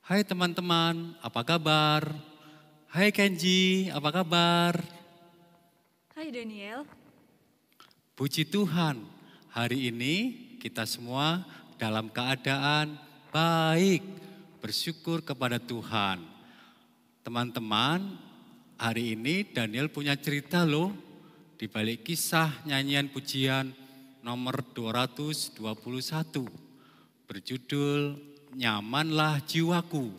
Hai teman-teman, apa kabar? Hai Kenji, apa kabar? Hai Daniel, Puji Tuhan, hari ini kita semua dalam keadaan baik, bersyukur kepada Tuhan. Teman-teman, hari ini Daniel punya cerita loh, di balik kisah nyanyian pujian nomor 221, berjudul Nyamanlah Jiwaku.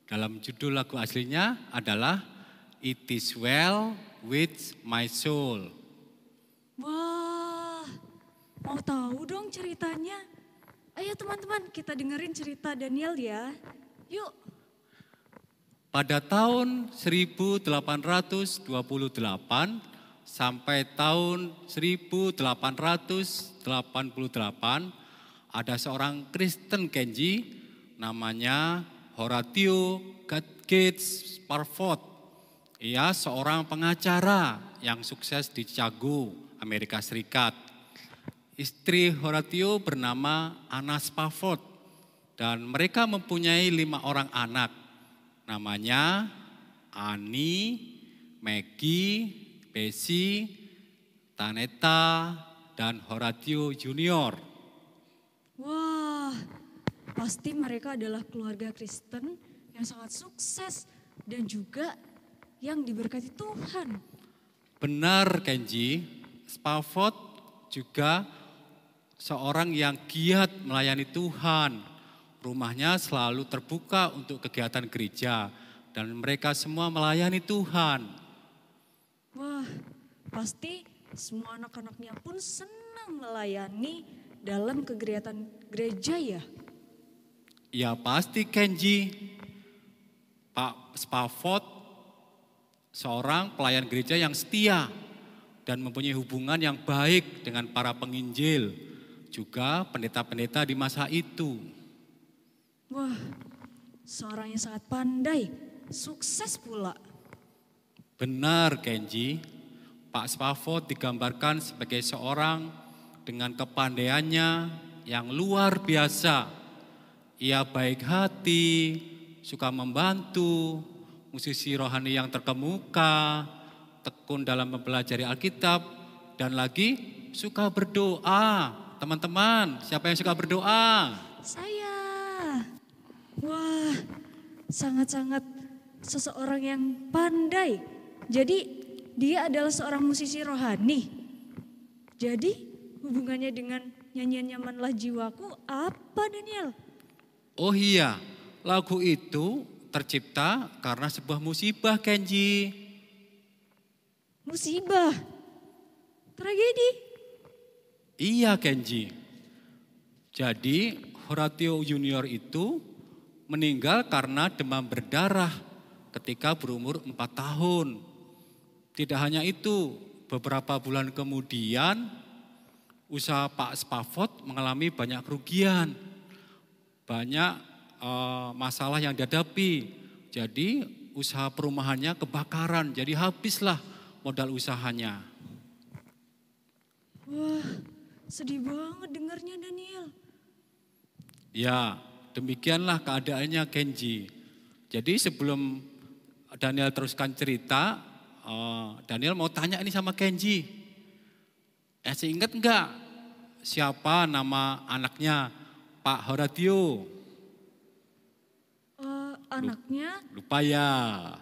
Dalam judul lagu aslinya adalah It Is Well With My Soul. wah mau tahu dong ceritanya? Ayo teman-teman kita dengerin cerita Daniel ya. Yuk, Pada tahun 1828 sampai tahun 1888 ada seorang Kristen Kenji namanya Horatio Gates Sparford. Ia seorang pengacara yang sukses di Chicago, Amerika Serikat. Istri Horatio bernama Anna Spafford dan mereka mempunyai 5 orang anak. Namanya Annie, Maggie, Bessie, Taneta, dan Horatio Junior. wah pasti mereka adalah keluarga Kristen yang sangat sukses dan juga yang diberkati Tuhan. Benar Kenji, Spafford juga seorang yang giat melayani Tuhan. Rumahnya selalu terbuka untuk kegiatan gereja dan mereka semua melayani Tuhan. Wah pasti semua anak-anaknya pun senang melayani dalam kegiatan gereja ya. Ya pasti Kenji, Pak Spafford seorang pelayan gereja yang setia dan mempunyai hubungan yang baik dengan para penginjil, juga pendeta-pendeta di masa itu. Wah, seorang yang sangat pandai, sukses pula. Benar Kenji, Pak Spafford digambarkan sebagai seorang dengan kepandaiannya yang luar biasa. Ia baik hati, suka membantu, musisi rohani yang terkemuka, tekun dalam mempelajari Alkitab, dan lagi suka berdoa. Teman-teman, siapa yang suka berdoa? Saya, wah, sangat-sangat seseorang yang pandai. Jadi dia adalah seorang musisi rohani. Jadi hubungannya dengan nyanyian Nyamanlah Jiwaku apa Daniel? Oh iya, lagu itu tercipta karena sebuah musibah Kenji. Musibah, tragedi. Iya Kenji. Jadi Horatio Junior itu meninggal karena demam berdarah ketika berumur 4 tahun. Tidak hanya itu, beberapa bulan kemudian usaha Pak Spafford mengalami banyak kerugian. Banyak masalah yang dihadapi. Jadi usaha perumahannya kebakaran, jadi habislah modal usahanya. Wah, sedih banget dengarnya Daniel. Ya, demikianlah keadaannya Kenji. Jadi sebelum Daniel teruskan cerita, Daniel mau tanya ini sama Kenji. Masih ingat enggak siapa nama anaknya Pak Horatio? Anaknya Lupa ya.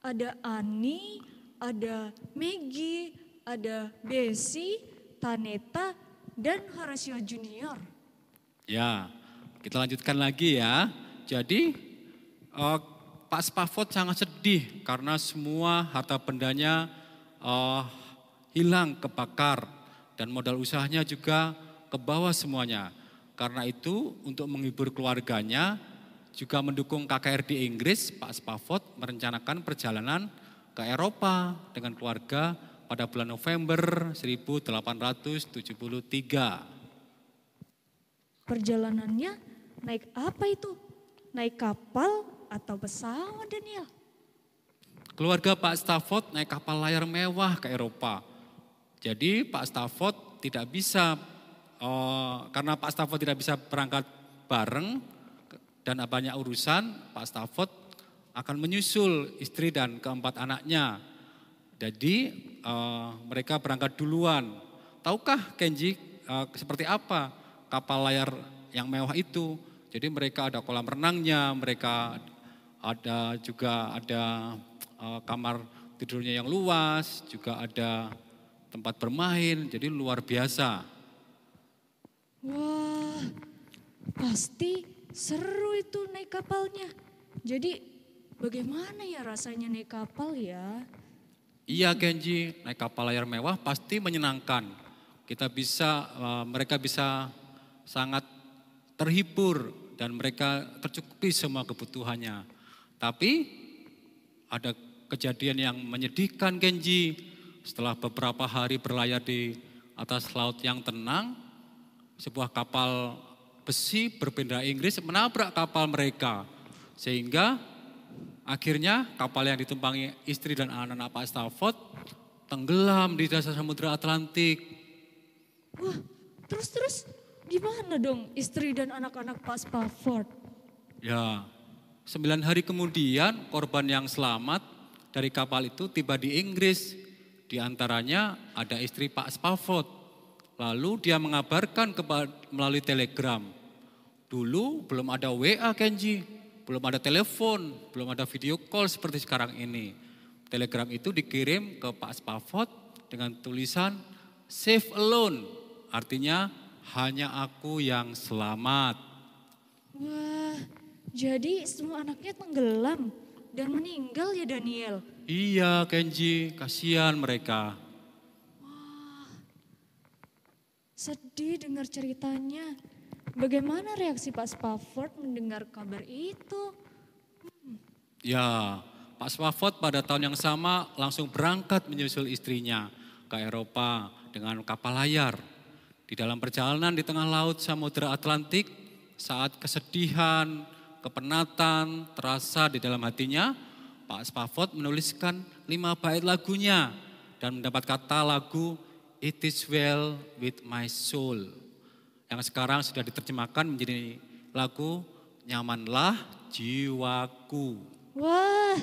ada Ani, ada Maggie, ada Bessie, Taneta, dan Horatio Junior. Ya, kita lanjutkan lagi ya. Jadi Pak Spafford sangat sedih karena semua harta bendanya hilang kebakar dan modal usahanya juga ke bawah semuanya. Karena itu untuk menghibur keluarganya juga mendukung KKR di Inggris, Pak Spafford merencanakan perjalanan ke Eropa dengan keluarga pada bulan November 1873. Perjalanannya naik apa itu? Naik kapal atau pesawat Daniel? Keluarga Pak Stafford naik kapal layar mewah ke Eropa. Jadi Pak Stafford karena Pak Stafford tidak bisa berangkat bareng, dan banyak urusan, Pak Stafford akan menyusul istri dan keempat anaknya. Jadi mereka berangkat duluan. Tahukah Kenji seperti apa kapal layar yang mewah itu? Jadi mereka ada kolam renangnya, mereka ada kamar tidurnya yang luas, juga ada tempat bermain, jadi luar biasa. Wah, pasti seru itu naik kapalnya. Jadi bagaimana ya rasanya naik kapal ya? Iya Kenji, naik kapal layar mewah pasti menyenangkan. Mereka bisa sangat terhibur dan mereka tercukupi semua kebutuhannya. Tapi ada kejadian yang menyedihkan Kenji. Setelah beberapa hari berlayar di atas laut yang tenang, sebuah kapal besi berbendera Inggris menabrak kapal mereka. Sehingga akhirnya kapal yang ditumpangi istri dan anak-anak Pak Stafford tenggelam di dasar Samudra Atlantik. Wah, terus gimana dong istri dan anak-anak Pak Spafford? Ya, 9 hari kemudian korban yang selamat dari kapal itu tiba di Inggris. Di antaranya ada istri Pak Spafford. Lalu dia mengabarkan melalui telegram. Dulu belum ada WA Kenji, belum ada telepon, belum ada video call seperti sekarang ini. Telegram itu dikirim ke Pak Spafford dengan tulisan "Save alone", artinya hanya aku yang selamat. Wah, jadi semua anaknya tenggelam dan meninggal ya Daniel? Iya Kenji, kasihan mereka. Sedih dengar ceritanya. Bagaimana reaksi Pak Spafford mendengar kabar itu? Ya, Pak Spafford pada tahun yang sama langsung berangkat menyusul istrinya ke Eropa dengan kapal layar. Di dalam perjalanan di tengah laut Samudra Atlantik, saat kesedihan, kepenatan terasa di dalam hatinya, Pak Spafford menuliskan 5 bait lagunya dan mendapat kata lagu "It is well with my soul", yang sekarang sudah diterjemahkan menjadi lagu "Nyamanlah Jiwaku". Wah,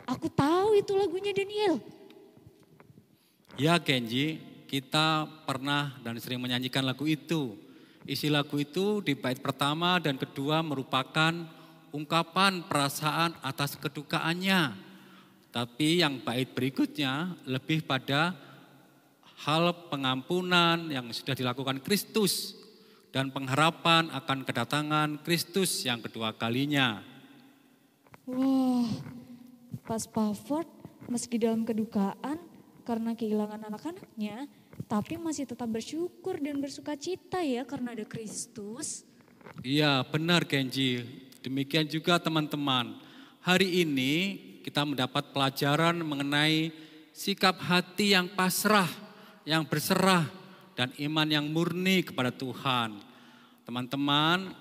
aku tahu itu lagunya Daniel. Ya Kenji, kita pernah dan sering menyanyikan lagu itu. Isi lagu itu di bait pertama dan kedua merupakan ungkapan perasaan atas kedukaannya. Tapi yang bait berikutnya lebih pada hal pengampunan yang sudah dilakukan Kristus dan pengharapan akan kedatangan Kristus yang kedua kalinya. Wah, Pak Spafford meski dalam kedukaan karena kehilangan anak-anaknya, tapi masih tetap bersyukur dan bersuka cita ya karena ada Kristus. Iya benar Kenji, demikian juga teman-teman. Hari ini kita mendapat pelajaran mengenai sikap hati yang pasrah, yang berserah, dan iman yang murni kepada Tuhan. Teman-teman,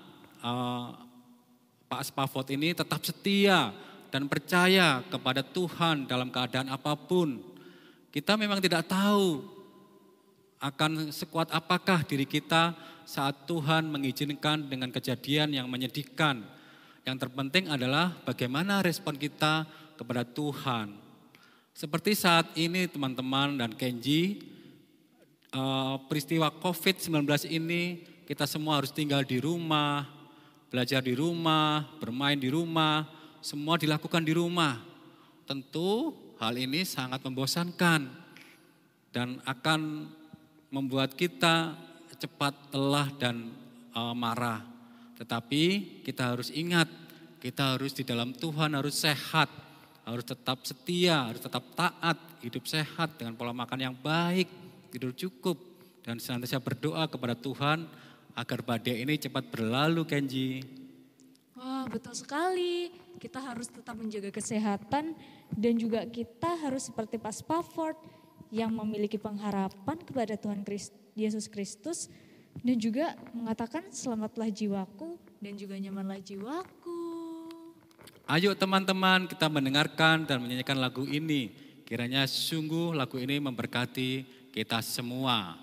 Pak Spafford ini tetap setia dan percaya kepada Tuhan dalam keadaan apapun. Kita memang tidak tahu akan sekuat apakah diri kita saat Tuhan mengizinkan dengan kejadian yang menyedihkan. Yang terpenting adalah bagaimana respon kita kepada Tuhan. Seperti saat ini teman-teman dan Kenji, peristiwa COVID-19 ini kita semua harus tinggal di rumah, belajar di rumah, bermain di rumah, semua dilakukan di rumah. Tentu hal ini sangat membosankan dan akan membuat kita cepat lelah dan marah. Tetapi kita harus ingat, kita harus di dalam Tuhan harus sehat, harus tetap setia, harus tetap taat, hidup sehat dengan pola makan yang baik, tidur cukup, dan senantiasa berdoa kepada Tuhan agar badai ini cepat berlalu Kenji. Wah, betul sekali. Kita harus tetap menjaga kesehatan dan juga kita harus seperti Pak Spafford yang memiliki pengharapan kepada Tuhan Yesus Kristus dan juga mengatakan selamatlah jiwaku dan juga nyamanlah jiwaku. Ayo teman-teman kita mendengarkan dan menyanyikan lagu ini. Kiranya sungguh lagu ini memberkati kita semua.